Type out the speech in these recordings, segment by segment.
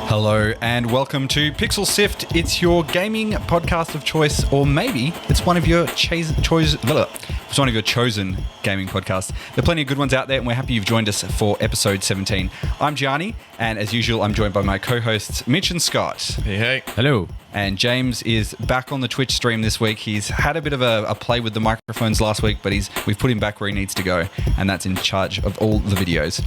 Hello and welcome to Pixel Sift. It's your gaming podcast of choice, or maybe it's one of your chosen gaming podcasts. There are plenty of good ones out there, and we're happy you've joined us for episode 17. I'm Gianni, and as usual, I'm joined by my co-hosts Mitch and Scott. Hey. Hello. And James is back on the Twitch stream this week. He's had a bit of a play with the microphones last week, but we've put him back where he needs to go, and that's in charge of all the videos.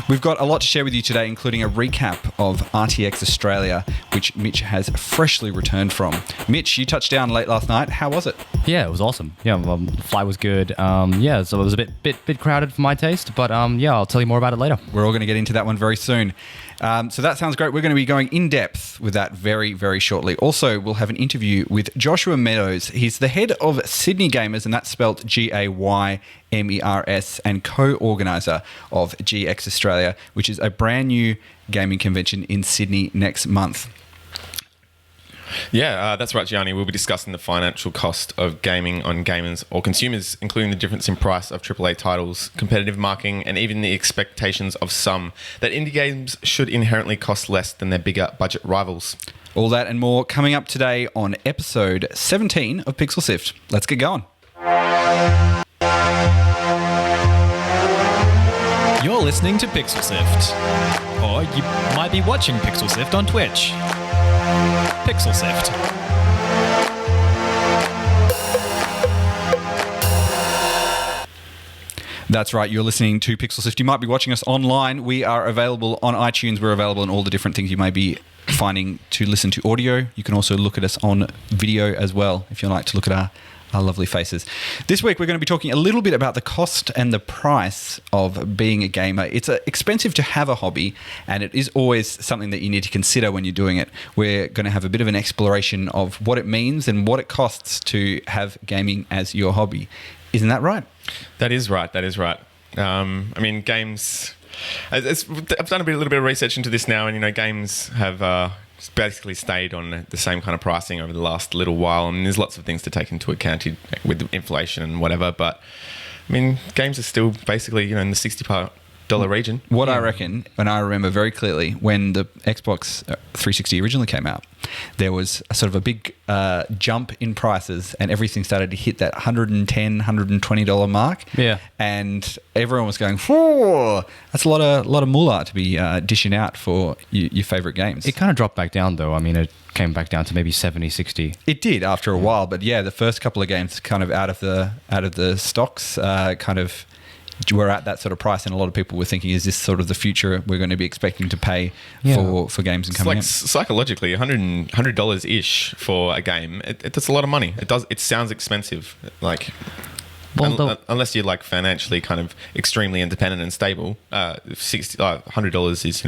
We've got a lot to share with you today, including a recap of RTX Australia, which Mitch has freshly returned from. Mitch, you touched down late last night. How was it? Yeah, it was awesome. Yeah, the flight was good. So it was a bit crowded for my taste, but I'll tell you more about it later. We're all going to get into that one very soon. So that sounds great. We're going to be going in depth with that very, very shortly. Also, we'll have an interview with Joshua Meadows. He's the head of Sydney Gamers, and that's spelt Gaymers, and co-organiser of RTX Australia, which is a brand new gaming convention in Sydney next month. Yeah, that's right, Gianni. We'll be discussing the financial cost of gaming on gamers or consumers, including the difference in price of AAA titles, competitive marketing, and even the expectations of some that indie games should inherently cost less than their bigger budget rivals. All that and more coming up today on episode 17 of Pixel Sift. Let's get going. You're listening to Pixel Sift, or you might be watching Pixel Sift on Twitch. Pixel Sift. That's right, you're listening to Pixel Sift. You might be watching us online. We are available on iTunes. We're available on all the different things you may be finding to listen to audio. You can also look at us on video as well, if you like to look at our lovely faces. This week, we're going to be talking a little bit about the cost and the price of being a gamer. It's expensive to have a hobby, and it is always something that you need to consider when you're doing it. We're going to have a bit of an exploration of what it means and what it costs to have gaming as your hobby. Isn't that right? That is right. Games... I've done a little bit of research into this now, and, games have... basically stayed on the same kind of pricing over the last little while, and there's lots of things to take into account with inflation and whatever, but games are still basically in the $60 region. What I reckon, and I remember very clearly when the Xbox 360 originally came out, there was a sort of a big jump in prices, and everything started to hit that $110, $120 mark. Yeah, and everyone was going, "Whoa, that's a lot of moolah to be dishing out for your favorite games." it kind of dropped back down though. It came back down to maybe 70, 60. It did after a while, but yeah, the first couple of games kind of out of the stocks we're at that sort of price, and a lot of people were thinking, is this sort of the future we're going to be expecting to pay for games and coming out? Psychologically, $100-ish for a game, that's a lot of money. It sounds expensive, unless you're financially kind of extremely independent and stable. $100 is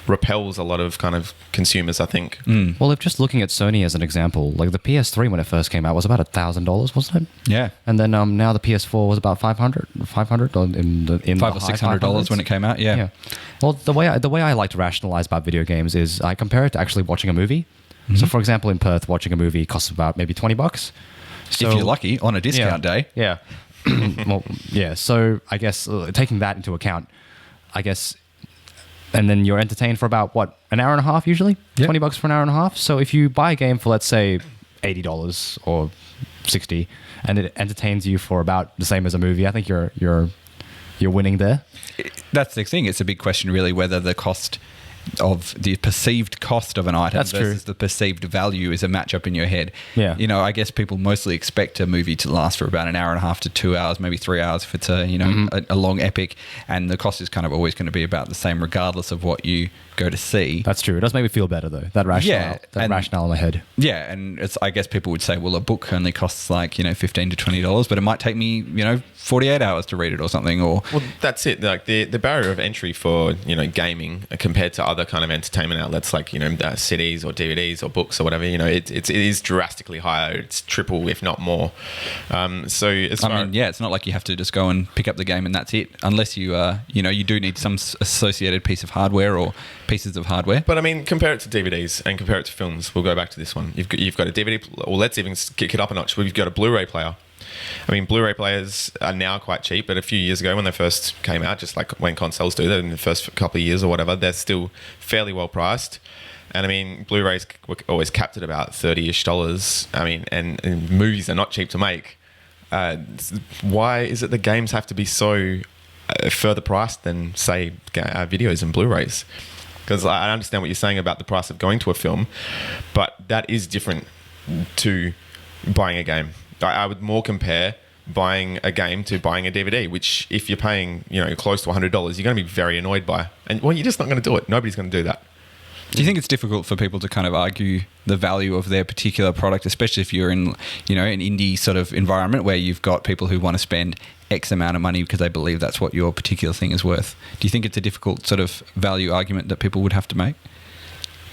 repels a lot of kind of consumers, I think. Well, if just looking at Sony as an example, the PS3 when it first came out was about $1,000, wasn't it? Yeah. And then now the PS4 was about $500 in $500 or $600 when it came out. Yeah. Well, the way I like to rationalize about video games is I compare it to actually watching a movie. Mm-hmm. So, for example, in Perth, watching a movie costs about maybe $20. So, if you're lucky, on a discount day. Yeah. Well, yeah. So I guess taking that into account, and then you're entertained for about, an hour and a half usually? Yep. $20 for an hour and a half. So if you buy a game for, let's say, $80 or $60, and it entertains you for about the same as a movie, I think you're winning there. That's the thing. It's a big question, really, whether the cost of the perceived cost of an item versus the perceived value is a matchup in your head. Yeah. I guess people mostly expect a movie to last for about an hour and a half to 2 hours, maybe 3 hours if it's a long epic, and the cost is kind of always going to be about the same regardless of what you go to see. That's true. It does make me feel better though. That rationale in my head. Yeah, and I guess people would say, well, a book only costs $15 to $20, but it might take me 48 hours to read it or something. Well, that's it. The barrier of entry for gaming compared to other kind of entertainment outlets like CDs or DVDs or books or whatever, it is drastically higher. It's triple, if not more. It's not like you have to just go and pick up the game and that's it, unless you you do need some associated piece of hardware or pieces of hardware. But compare it to DVDs and compare it to films. We'll go back to this one. You've got a DVD, or let's even kick it up a notch. We've got a Blu-ray player. I mean, Blu-ray players are now quite cheap, but a few years ago when they first came out, just like when consoles do that in the first couple of years or whatever, they're still fairly well priced. And I mean, Blu-rays were always capped at about $30-ish. I mean, and movies are not cheap to make. Why is it the games have to be so further priced than, say, videos and Blu-rays? Because I understand what you're saying about the price of going to a film, but that is different to buying a game. I would more compare buying a game to buying a DVD, which if you're paying, close to $100, you're going to be very annoyed by. And well, you're just not going to do it. Nobody's going to do that. Do you think it's difficult for people to kind of argue the value of their particular product, especially if you're in, an indie sort of environment where you've got people who want to spend X amount of money because they believe that's what your particular thing is worth? Do you think it's a difficult sort of value argument that people would have to make?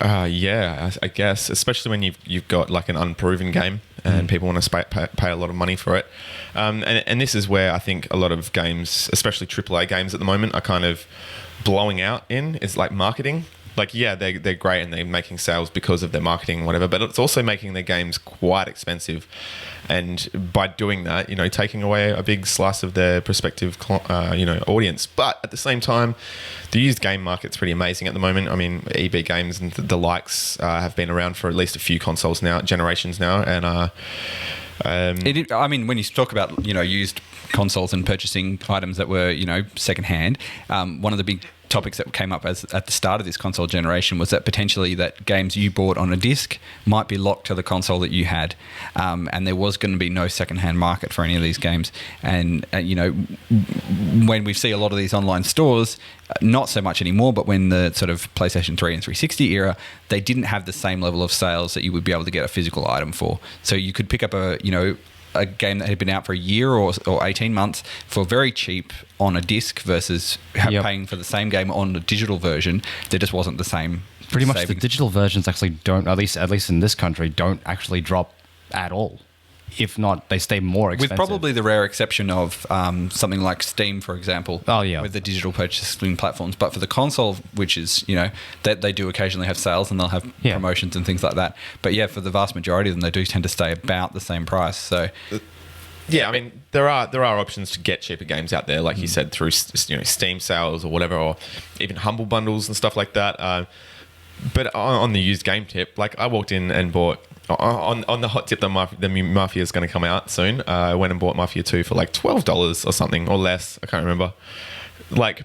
Yeah, I guess, especially when you've got like an unproven game and people want to pay a lot of money for it. And this is where I think a lot of games, especially AAA games at the moment, are kind of blowing out in. It's like marketing. Like, yeah, they're great and they're making sales because of their marketing and whatever, but it's also making their games quite expensive. And by doing that, taking away a big slice of their prospective, audience. But at the same time, the used game market's pretty amazing at the moment. I mean, EB Games and the likes have been around for at least a few generations now. And when you talk about, used consoles and purchasing items that were, secondhand, one of the big topics that came up at the start of this console generation was that potentially that games you bought on a disc might be locked to the console that you had, and there was going to be no secondhand market for any of these games. And when we see a lot of these online stores, not so much anymore, but when the sort of PlayStation 3 and 360 era, they didn't have the same level of sales that you would be able to get a physical item for. So you could pick up a game that had been out for a year or 18 months for very cheap on a disc versus paying for the same game on the digital version. There just wasn't the same. Pretty much the digital versions actually don't, at least in this country, don't actually drop at all. If not, they stay more expensive. With probably the rare exception of something like Steam, for example. Oh, yeah. With the digital purchasing platforms. But for the console, which is, they do occasionally have sales and they'll have promotions and things like that. But yeah, for the vast majority of them, they do tend to stay about the same price. So, yeah, I mean, there are options to get cheaper games out there, like you said, through Steam sales or whatever, or even Humble Bundles and stuff like that. But on the used game tip, like I walked in and bought. On the hot tip that Mafia is going to come out soon, I went and bought Mafia 2 for like $12 or something, or less. I can't remember. Like,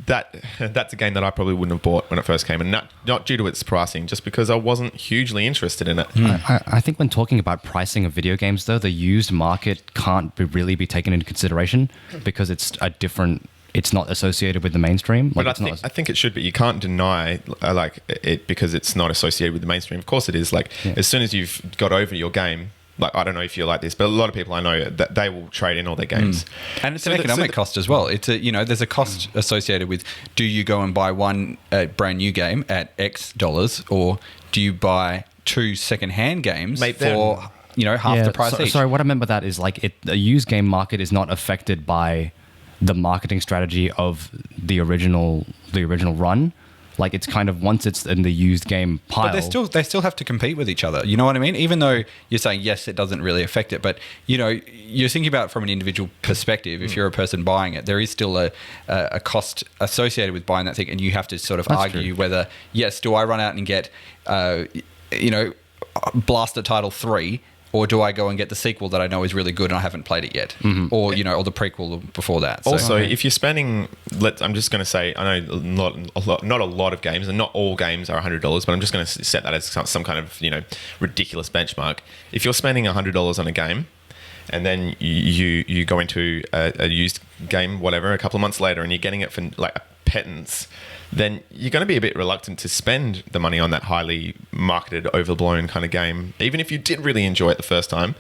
that's a game that I probably wouldn't have bought when it first came, and not due to its pricing, just because I wasn't hugely interested in it. I think when talking about pricing of video games, though, the used market can't really be taken into consideration because it's a different... It's not associated with the mainstream. But I think it should be. You can't deny it because it's not associated with the mainstream. Of course it is. Like, as soon as you've got over your game, like, I don't know if you're like this, but a lot of people I know that they will trade in all their games. And it's an economic cost as well. It's there's a cost associated with, do you go and buy one brand new game at X dollars, or do you buy two secondhand games for half the price each? Sorry, what I meant by that is like the used game market is not affected by the marketing strategy of the original run. Like, it's kind of, once it's in the used game pile. But they still have to compete with each other. You know what I mean? Even though you're saying, yes, it doesn't really affect it, but you're thinking about it from an individual perspective. If you're a person buying it, there is still a cost associated with buying that thing, and you have to sort of argue whether, yes, do I run out and get Blaster Title 3, or do I go and get the sequel that I know is really good and I haven't played it yet? Or, or the prequel before that. So. Also, if you're spending, I'm just going to say, I know not a lot of games, and not all games are $100, but I'm just going to set that as some kind of, ridiculous benchmark. If you're spending $100 on a game, and then you go into a used game, whatever, a couple of months later, and you're getting it for like a pittance, then you're going to be a bit reluctant to spend the money on that highly marketed, overblown kind of game, even if you did really enjoy it the first time,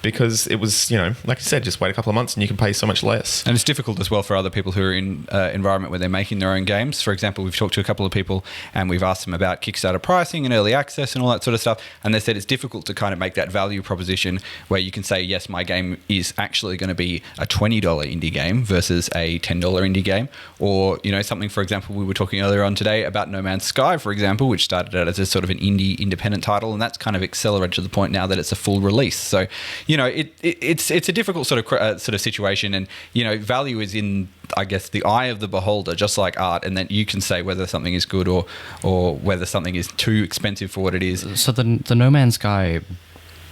because it was, like I said, just wait a couple of months and you can pay so much less. And it's difficult as well for other people who are in environment where they're making their own games. For example, we've talked to a couple of people and we've asked them about Kickstarter pricing and early access and all that sort of stuff. And they said it's difficult to kind of make that value proposition where you can say, yes, my game is actually going to be a $20 indie game versus a $10 indie game. Or, something, for example, we were talking earlier on today about No Man's Sky, for example, which started out as a sort of an indie independent title. And that's kind of accelerated to the point now that it's a full release. So, it's a difficult sort of situation, and value is in, I guess, the eye of the beholder, just like art, and then you can say whether something is good or whether something is too expensive for what it is. So the No Man's Sky,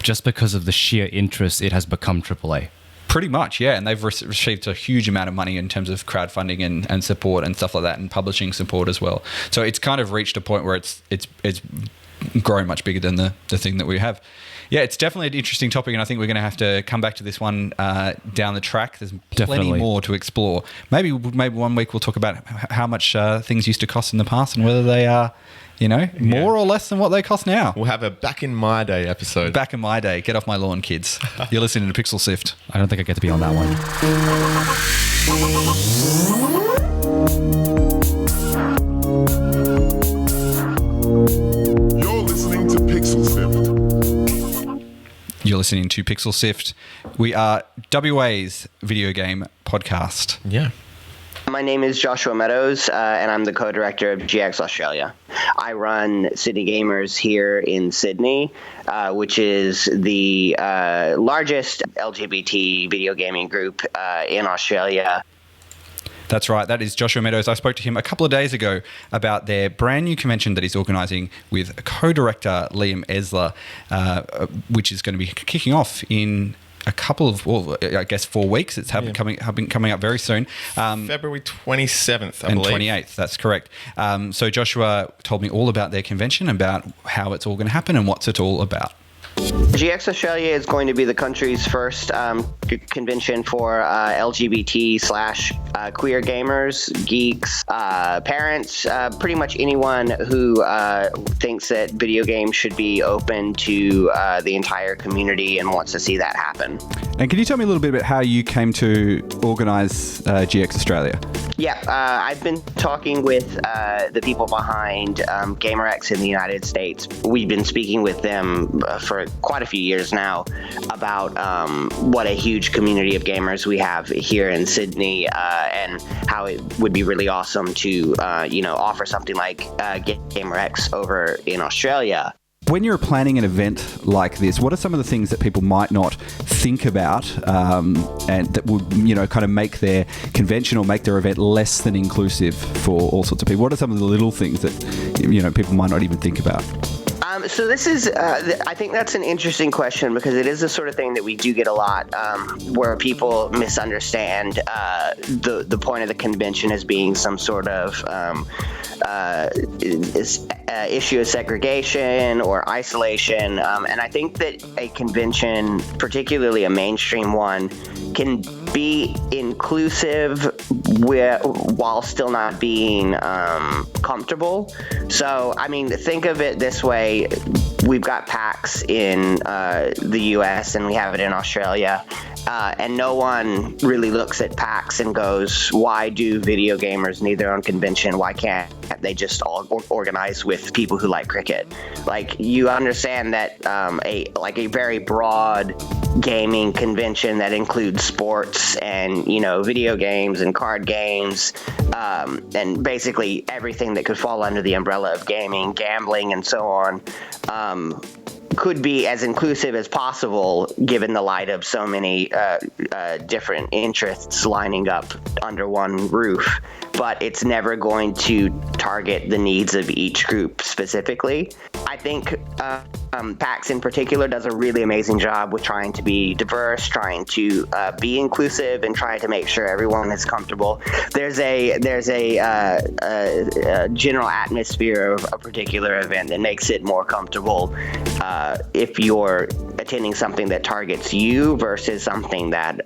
just because of the sheer interest, it has become AAA. Pretty much, yeah, and they've received a huge amount of money in terms of crowdfunding and support and stuff like that, and publishing support as well. So it's kind of reached a point where it's grown much bigger than the thing that we have. Yeah, it's definitely an interesting topic, and I think we're going to have to come back to this one down the track. There's plenty more to explore. Maybe 1 week we'll talk about how much things used to cost in the past and whether they are, more or less than what they cost now. We'll have a back in my day episode. Back in my day. Get off my lawn, kids. You're listening to Pixel Sift. I don't think I get to be on that one. You're listening to Pixel Sift. You're listening to Pixel Sift. We are WA's video game podcast. Yeah. My name is Joshua Meadows, and I'm the co-director of RTX Australia. I run Sydney Gamers here in Sydney, which is the largest LGBT video gaming group in Australia. That's right. That is Joshua Meadows. I spoke to him a couple of days ago about their brand new convention that he's organising with co-director Liam Esler, which is going to be kicking off in a couple of, 4 weeks. It's coming up very soon. February 27th, I and believe. 28th, that's correct. So Joshua told me all about their convention, about how it's all going to happen and what's it all about. RTX Australia is going to be the country's first convention for LGBT/queer gamers, geeks, parents, pretty much anyone who thinks that video games should be open to the entire community and wants to see that happen. And can you tell me a little bit about how you came to organise GX Australia? Yeah, I've been talking with the people behind GamerX in the United States. We've been speaking with them for quite a few years now about what a huge community of gamers we have here in Sydney, and how it would be really awesome to offer something like GamerX over in Australia. When you're planning an event like this, what are some of the things that people might not think about and that would, kind of make their convention or make their event less than inclusive for all sorts of people? What are some of the little things that, people might not even think about? So this is, I think that's an interesting question, because it is the sort of thing that we do get a lot, where people misunderstand the point of the convention as being some sort of issue of segregation or isolation. And I think that a convention, particularly a mainstream one, can be inclusive while still not being comfortable. So, think of it this way. We've got PAX in the US and we have it in Australia. And no one really looks at PAX and goes, why do video gamers need their own convention? Why can't they just all organize with people who like cricket? Like, you understand that a very broad gaming convention that includes sports and, video games and card games, and basically everything that could fall under the umbrella of gaming, gambling, and so on, could be as inclusive as possible given the light of so many different interests lining up under one roof. But it's never going to target the needs of each group specifically. I think PAX in particular does a really amazing job with trying to be diverse, trying to be inclusive, and trying to make sure everyone is comfortable. There's a general atmosphere of a particular event that makes it more comfortable if you're attending something that targets you versus something that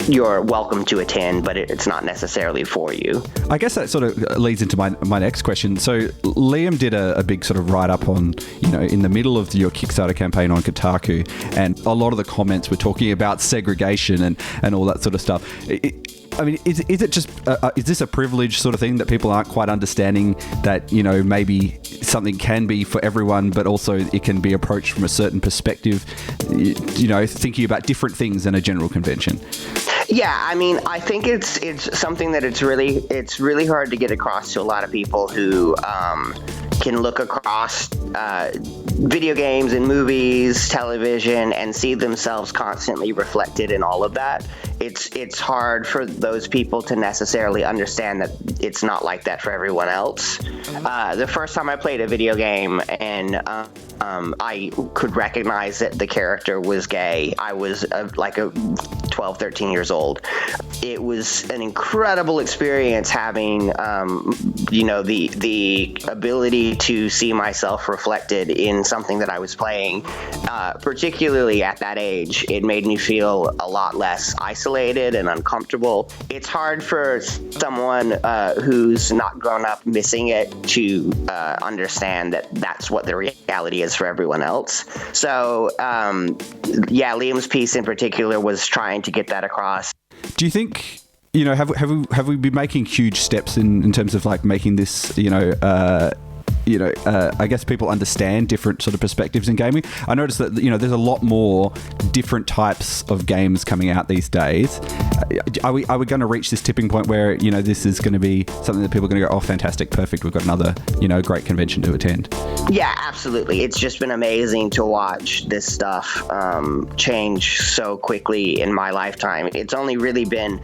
you're welcome to attend, but it's not necessarily for you. I guess that sort of leads into my next question. So Liam did a big sort of write-up on, in the middle of your Kickstarter campaign on Kotaku, and a lot of the comments were talking about segregation and all that sort of stuff. Is it just is this a privilege sort of thing that people aren't quite understanding, that maybe something can be for everyone, but also it can be approached from a certain perspective, thinking about different things than a general convention? Yeah, I think it's something that it's really hard to get across to a lot of people who can look across video games and movies, television, and see themselves constantly reflected in all of that. It's hard for those people to necessarily understand that it's not like that for everyone else. The first time I played a video game and I could recognize that the character was gay, I was like 12, 13 years old. It was an incredible experience having, the ability to see myself reflected in something that I was playing. Particularly at that age, it made me feel a lot less isolated and uncomfortable. It's hard for someone who's not grown up missing it to understand that that's what the reality is for everyone else. So, Liam's piece in particular was trying to get that across. Do you think, have we been making huge steps in terms of like making this, I guess people understand different sort of perspectives in gaming? I noticed that, there's a lot more different types of games coming out these days. Are we going to reach this tipping point where, this is going to be something that people are going to go, oh, fantastic, perfect, we've got another, great convention to attend? Yeah, absolutely. It's just been amazing to watch this stuff change so quickly in my lifetime. It's only really been,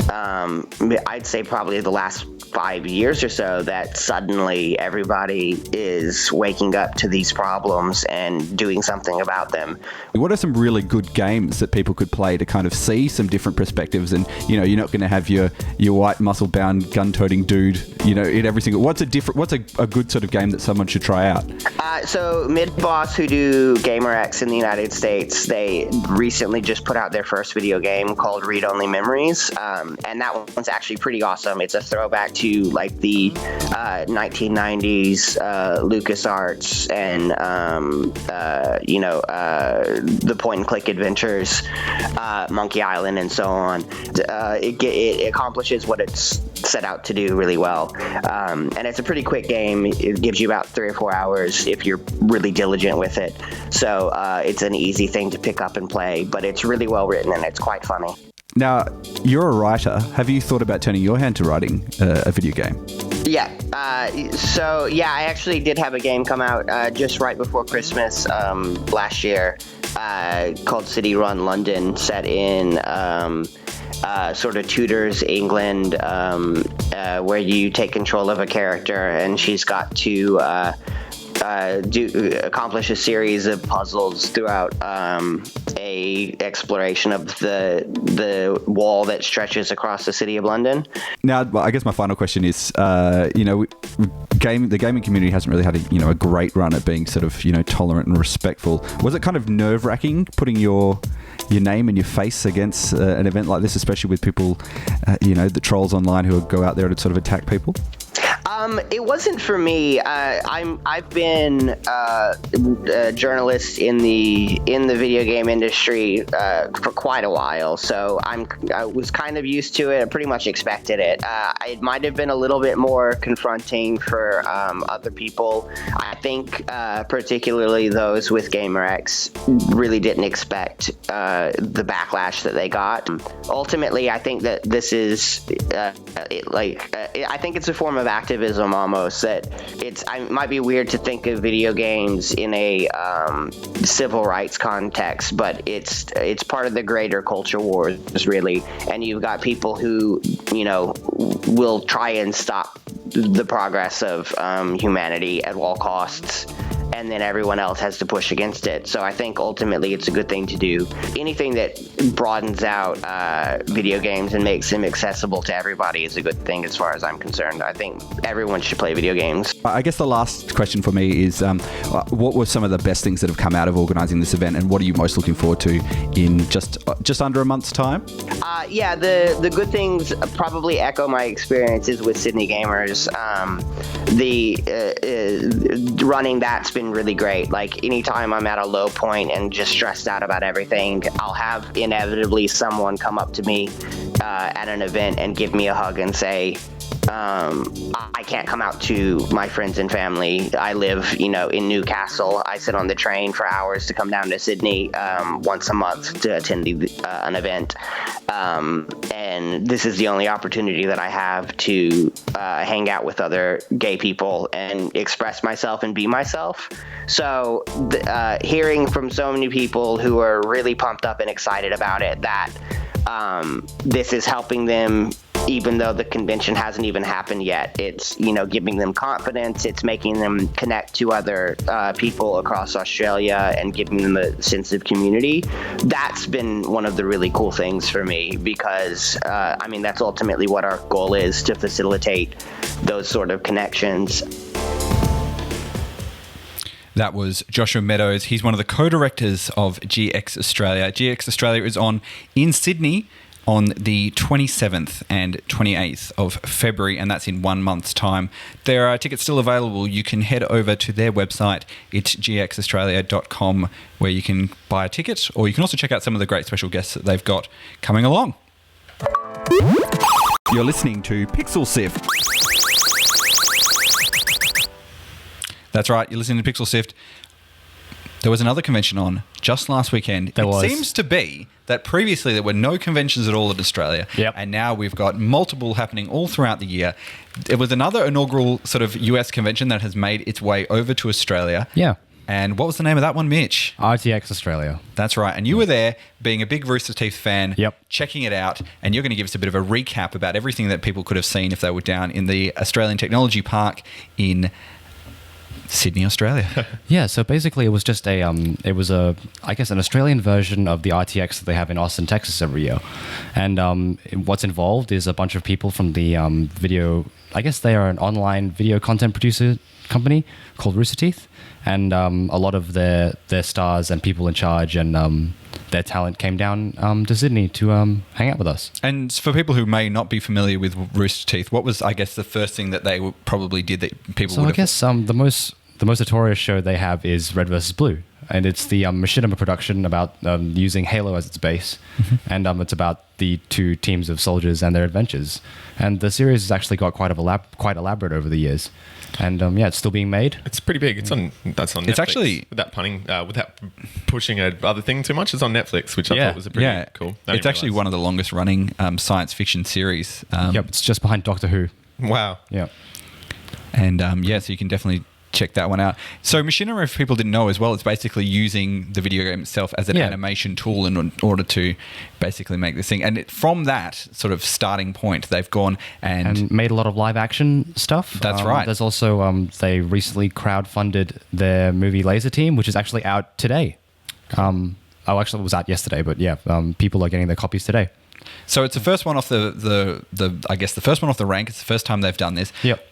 I'd say probably the last 5 years or so that suddenly everybody is waking up to these problems and doing something about them. What are some really good games that people could play to kind of see some different perspectives? And you're not going to have your white muscle-bound gun-toting dude, in every single. What's a good sort of game that someone should try out? So Mid-Boss, who do GamerX in the United States, they recently just put out their first video game called Read Only Memories, and that one's actually pretty awesome. It's a throwback to like the 1990s LucasArts and the point-and-click adventures, Monkey Island, and so on. It accomplishes what it's set out to do really well, and it's a pretty quick game. It gives you about 3 or 4 hours if you're really diligent with it. So it's an easy thing to pick up and play, but it's really well written and it's quite funny. Now, you're a writer. Have you thought about turning your hand to writing a video game? Yeah. I actually did have a game come out just right before Christmas last year called City Run London, set in sort of Tudors England, where you take control of a character and she's got to accomplish a series of puzzles throughout a exploration of the wall that stretches across the city of London. Now, I guess my final question is, the gaming community hasn't really had a great run at being sort of tolerant and respectful. Was it kind of nerve-wracking putting your name and your face against an event like this, especially with people, the trolls online who go out there to sort of attack people? It wasn't for me. I've been a journalist in the video game industry for quite a while, so I was kind of used to it. I pretty much expected it. It might have been a little bit more confronting for other people. I think particularly those with GamerX really didn't expect the backlash that they got. Ultimately, I think that this is I think it's a form of activism almost, that it might be weird to think of video games in a civil rights context, but it's part of the greater culture wars, really. And you've got people who will try and stop the progress of humanity at all costs, and then everyone else has to push against it. So I think ultimately it's a good thing to do. Anything that broadens out video games and makes them accessible to everybody is a good thing as far as I'm concerned. I think everyone should play video games. I guess the last question for me is, what were some of the best things that have come out of organising this event, and what are you most looking forward to in just under a month's time? The good things probably echo my experiences with Sydney Gamers. Running that's been really great. Like, anytime I'm at a low point and just stressed out about everything, I'll have inevitably someone come up to me at an event and give me a hug and say, I can't come out to my friends and family. I live, in Newcastle. I sit on the train for hours to come down to Sydney once a month to attend an event. And this is the only opportunity that I have to hang out with other gay people and express myself and be myself. So hearing from so many people who are really pumped up and excited about it, that this is helping them, even though the convention hasn't even happened yet. It's, giving them confidence. It's making them connect to other people across Australia and giving them a sense of community. That's been one of the really cool things for me, because, that's ultimately what our goal is, to facilitate those sort of connections. That was Joshua Meadows. He's one of the co-directors of GX Australia. GX Australia is on in Sydney on the 27th and 28th of February, and that's in 1 month's time. There are tickets still available. You can head over to their website. It's gxaustralia.com, where you can buy a ticket, or you can also check out some of the great special guests that they've got coming along. You're listening to Pixel Sift. That's right, you're listening to Pixel Sift. There was another convention on just last weekend. It seems to be that previously there were no conventions at all in Australia. Yep. And now we've got multiple happening all throughout the year. It was another inaugural sort of US convention that has made its way over to Australia. Yeah. And what was the name of that one, Mitch? RTX Australia. That's right. And you were there being a big Rooster Teeth fan, Yep. checking it out, and you're going to give us a bit of a recap about everything that people could have seen if they were down in the Australian Technology Park in Sydney, Australia. Yeah, so basically it was just an Australian version of the RTX that they have in Austin, Texas every year. And what's involved is a bunch of people from the video, I guess they are an online video content producer company called Rooster Teeth. And a lot of their stars and people in charge and their talent came down to Sydney to hang out with us. And for people who may not be familiar with Rooster Teeth, what was, I guess, the first thing that they probably did that people would have... So I guess the most notorious show they have is Red vs. Blue. And it's the machinima production about using Halo as its base. Mm-hmm. And it's about the two teams of soldiers and their adventures. And the series has actually got quite elaborate over the years. And it's still being made. It's pretty big. That's on Netflix. It's actually... Without punning, without pushing other thing too much, it's on Netflix, which I thought was a pretty cool. It's actually one of the longest running science fiction series. Yep, it's just behind Doctor Who. Wow. Yeah. And so you can definitely check that one out. So machinima, if people didn't know as well, it's basically using the video game itself as an animation tool in order to basically make this thing. And from that sort of starting point, they've gone and made a lot of live action stuff. That's right. There's also, they recently crowdfunded their movie Laser Team, which is actually out today. Actually it was out yesterday, but people are getting their copies today. So it's the first one off the I guess the first one off the rank. It's the first time they've done this. Yep.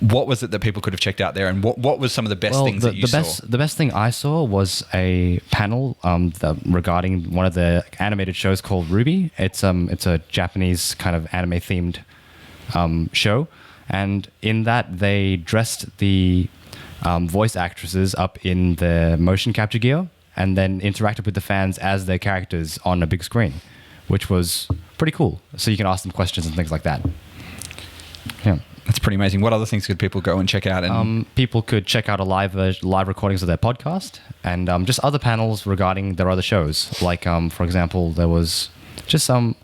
What was it that people could have checked out there, and what was some of the best things that you saw? The best thing I saw was a panel regarding one of the animated shows called Ruby. It's a Japanese kind of anime themed show, and in that they dressed the voice actresses up in their motion capture gear and then interacted with the fans as their characters on a big screen, which was pretty cool. So you can ask them questions and things like that. Yeah. That's pretty amazing. What other things could people go and check out? And people could check out live recordings of their podcast and just other panels regarding their other shows. Like, for example, there was just a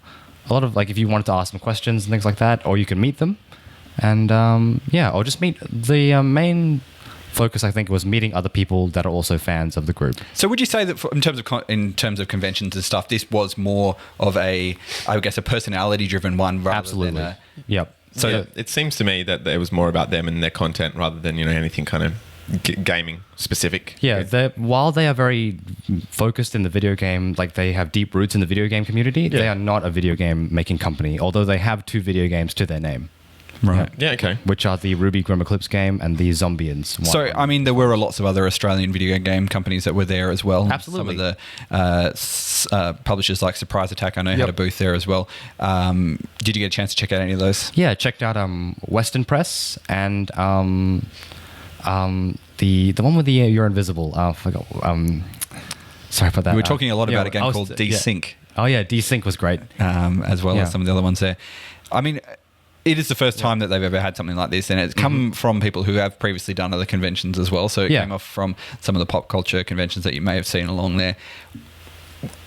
lot of, like, if you wanted to ask them questions and things like that, or you can meet them. And, or just meet the main focus, I think, was meeting other people that are also fans of the group. So would you say that in terms of conventions and stuff, this was more of a personality-driven one rather than Yep. So it seems to me that it was more about them and their content rather than anything kind of gaming specific. Yeah, while they are very focused in the video game, like they have deep roots in the video game community, they are not a video game making company, although they have 2 video games to their name. Right. Yeah, okay. Which are the Ruby Grim Eclipse game and the Zombians one. So, I mean, there were lots of other Australian video game companies that were there as well. Absolutely. Some of the publishers like Surprise Attack, I know, had a booth there as well. Did you get a chance to check out any of those? Yeah, checked out Western Press and the one with the You're Invisible. I forgot. Sorry about that. We were talking a lot about a game called Desync. Oh, yeah, Desync was great. As well as some of the other ones there. I mean... it is the first time that they've ever had something like this, and it's come from people who have previously done other conventions as well. So it came off from some of the pop culture conventions that you may have seen along there.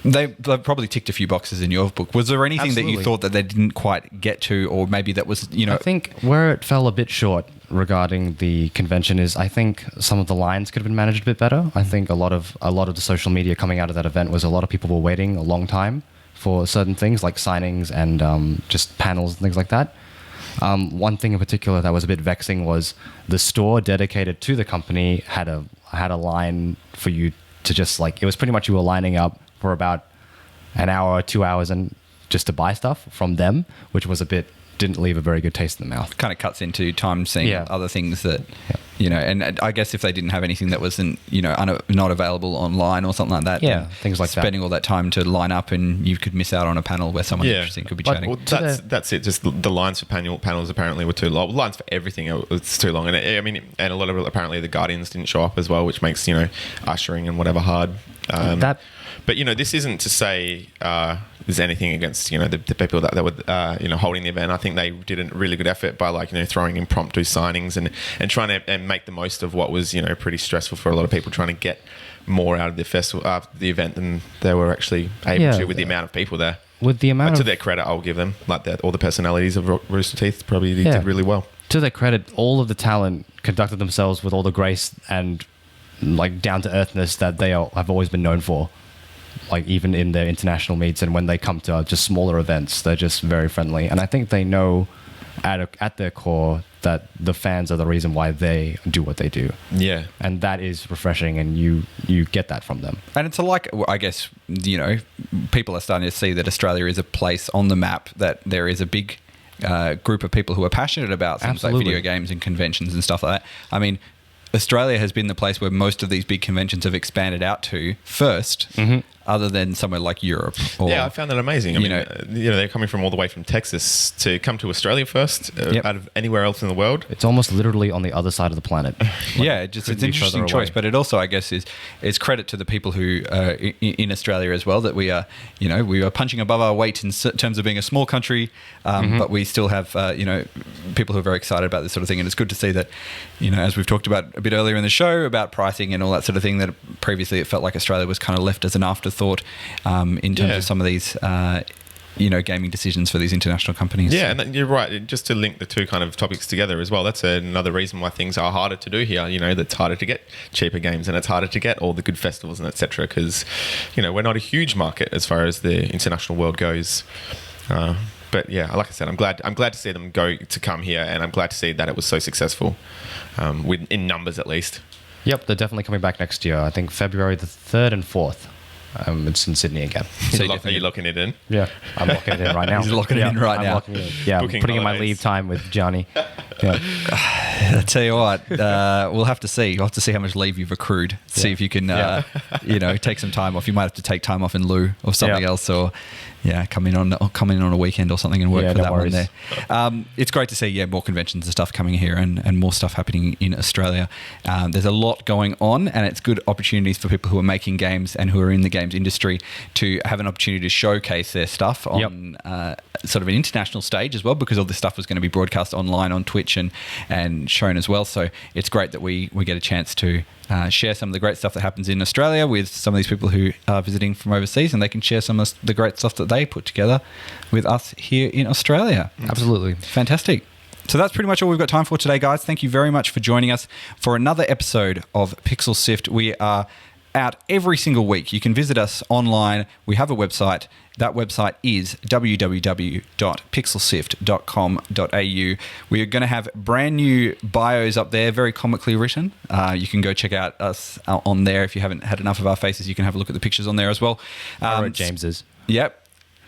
They've probably ticked a few boxes in your book. Was there anything that you thought that they didn't quite get to, or maybe that was, I think where it fell a bit short regarding the convention is I think some of the lines could have been managed a bit better. I think a lot of the social media coming out of that event was a lot of people were waiting a long time for certain things like signings and just panels and things like that. One thing in particular that was a bit vexing was the store dedicated to the company had a line for you to just it was pretty much you were lining up for about an hour or 2 hours and just to buy stuff from them, which was didn't leave a very good taste in the mouth. Kind of cuts into time seeing other things that, and I guess if they didn't have anything that wasn't, not available online or something like that. Things like that. Spending all that time to line up and you could miss out on a panel where someone interesting could be chatting. Well, that's it. Just the lines for panels apparently were too long. Lines for everything was too long. And and a lot of it, apparently the Guardians didn't show up as well, which makes, ushering and whatever hard. But this isn't to say there's anything against the people that were holding the event. I think they did a really good effort by throwing impromptu signings and trying to make the most of what was pretty stressful for a lot of people, trying to get more out of the festival, the event than they were actually able to with the amount of people there. With the amount to their credit, I'll give them all the personalities of Rooster Teeth probably did really well. To their credit, all of the talent conducted themselves with all the grace and down to earthness that they have always been known for. Even in their international meets and when they come to just smaller events, they're just very friendly. And I think they know at their core that the fans are the reason why they do what they do. Yeah. And that is refreshing, and you get that from them. And it's I guess, people are starting to see that Australia is a place on the map, that there is a big group of people who are passionate about things like video games and conventions and stuff like that. Australia has been the place where most of these big conventions have expanded out to first, other than somewhere like Europe. I found that amazing. They're coming from all the way from Texas to come to Australia first, out of anywhere else in the world. It's almost literally on the other side of the planet. It's an interesting choice, but it also, I guess, is credit to the people who are in Australia as well, that we are punching above our weight in terms of being a small country, but we still have, people who are very excited about this sort of thing. And it's good to see that, as we've talked about a bit earlier in the show about pricing and all that sort of thing, that previously it felt like Australia was kind of left as an afterthought in terms of some of these gaming decisions for these international companies. Yeah, and you're right. Just to link the two kind of topics together as well, that's another reason why things are harder to do here. It's harder to get cheaper games and it's harder to get all the good festivals and etc. because we're not a huge market as far as the international world goes. But yeah, like I said, I'm glad to see them come here, and I'm glad to see that it was so successful, in numbers at least. Yep, they're definitely coming back next year. I think February the 3rd and 4th. It's in Sydney again. So are you locking it in? Yeah, I'm locking it in right now. He's locking it in right now. I'm putting in my leave time with Johnny. Yeah. I tell you what, we'll have to see. You'll have to see how much leave you've accrued. See if you can, take some time off. You might have to take time off in lieu of something else, or come in on a weekend or something and work for that one there. It's great to see more conventions and stuff coming here and more stuff happening in Australia. There's a lot going on, and it's good opportunities for people who are making games and who are in the games industry to have an opportunity to showcase their stuff on sort of an international stage as well, because all this stuff was going to be broadcast online on Twitch and shown as well. So it's great that we get a chance to share some of the great stuff that happens in Australia with some of these people who are visiting from overseas, and they can share some of the great stuff that they put together with us here in Australia. Absolutely. Fantastic. So that's pretty much all we've got time for today, guys. Thank you very much for joining us for another episode of Pixel Sift. We are out every single week. You can visit us online. We have a website. That website is www.pixelsift.com.au. We are going to have brand new bios up there, very comically written. You can go check out us on there. If you haven't had enough of our faces, you can have a look at the pictures on there as well. I wrote James's. Yep.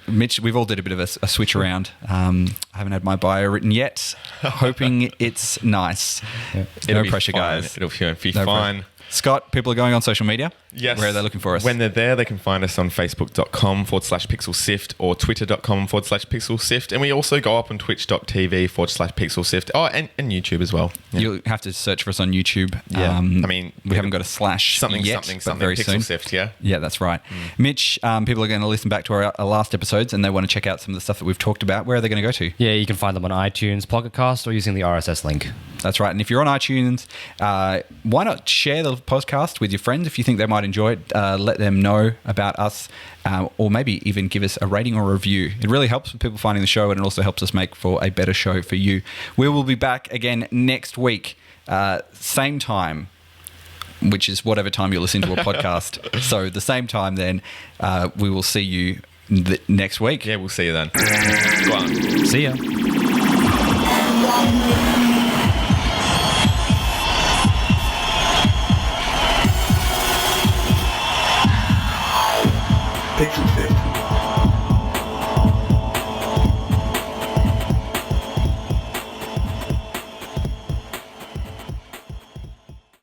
Mitch, we've all did a bit of a switch around. I haven't had my bio written yet. Hoping it's nice. Yeah. No pressure, guys. It'll be fine. Pressure. Scott, people are going on social media. Yes. Where are they looking for us? When they're there, they can find us on facebook.com/pixelsift or twitter.com/pixelsift. And we also go up on twitch.tv/pixelsift. Oh, and YouTube as well. Yeah. You'll have to search for us on YouTube. Yeah. We haven't got a slash something yet, something but very Pixel soon. Sift, yeah. Yeah, that's right. Mitch, people are going to listen back to our last episode episodes and they want to check out some of the stuff that we've talked about, where are they going to go to? Yeah, you can find them on iTunes, Pocket Cast, or using the RSS link. That's right. And if you're on iTunes, why not share the podcast with your friends if you think they might enjoy it? Let them know about us, or maybe even give us a rating or a review. It really helps with people finding the show, and it also helps us make for a better show for you. We will be back again next week, same time, which is whatever time you listen to a podcast. So the same time then, we will see you next week. Yeah, we'll see you then. Go on. See ya. Pixel